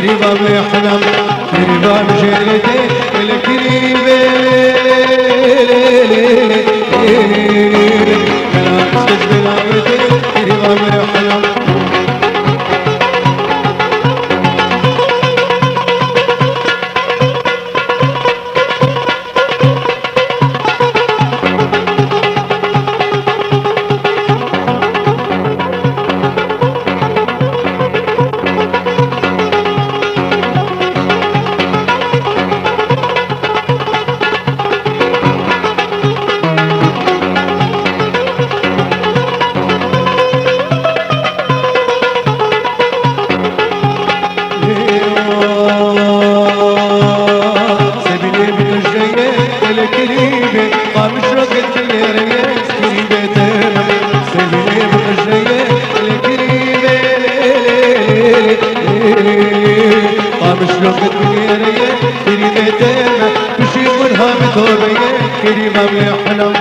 كريبة بيحلم كريبة بجيرتي الكريبة كلام سج بلاوتي كريبة بيحلم كريمة بيحلم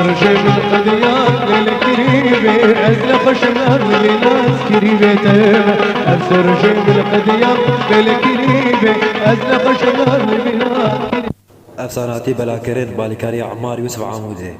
رجل القديان للكريمة أزلق شمال لناس كريمة أسر رجل القديان للكريمة أزلق شمال لناس افساناتی بلاکرین بالکاری عمار یوسف عمودی